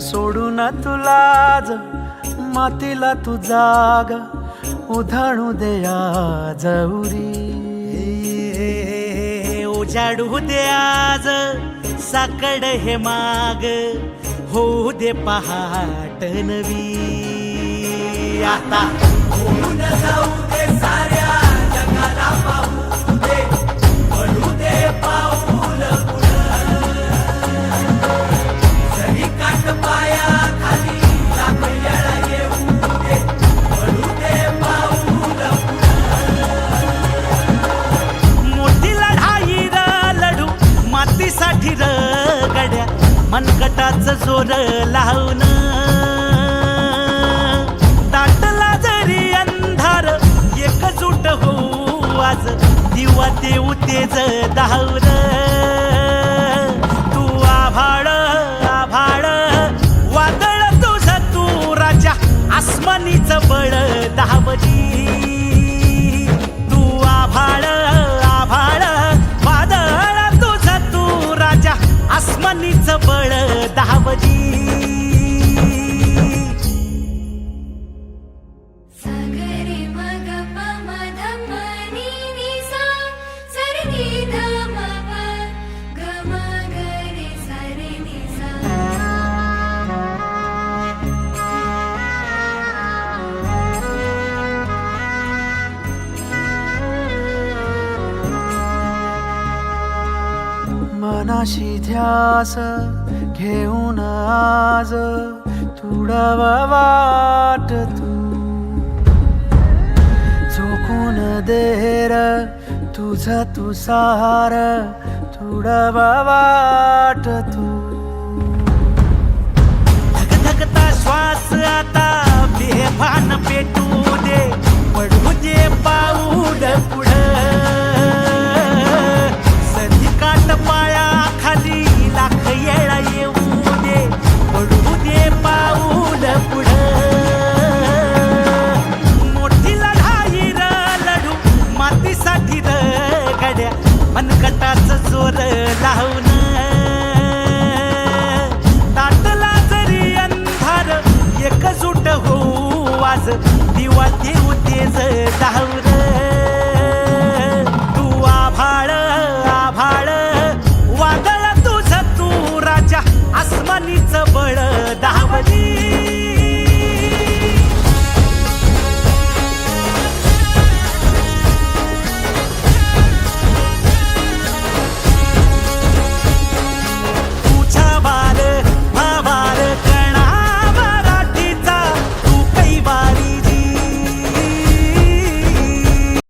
सोडून तुलाज मातीला तू जाग उधाणू दे आज उरी उजाडू दे आज साकड हे माग होऊ दे पहाट नवी आता होऊन जाऊ दे साऱ्या जगाला पाहू दे पडू दे पाऊल पुढं जरी काट पाया खाली लाख येळा येऊ दे पडू दे पाऊल मोठी लढाई र लढू मातीसाठी र गड्या मनगटाच जोर लावून दाटला जरी अंधार एकजूट होऊ आज दिवा देऊ तेज दावर तू आभाळ आभाळ वादळ तुझ तू राजा आसमानीच बळ दावली तू आभाळ आभाळ वादळ तुझ तू राजा आसमानीच बळ दावली मनाशी ध्यास घेऊन आज तुडवा वाट तू झोकून देर तुझा तू सार तुडवा वाट तू धगधगता श्वास आता बेभान पेटू दे पडू दे पाऊल पुढं संधी काट पाया खाली लाख येळा येऊ दे पडू दे पाऊल पुढं मोठी लढाई र लढू मातीसाठी र गड्या मनगटाच जोर लावून दाटला जरी अंधार एकजूट होऊ आज दिवा देऊ तेज दावर तू आभाळ आभाळ वादळ तुझ तू राजा आसमानीच बळ दावली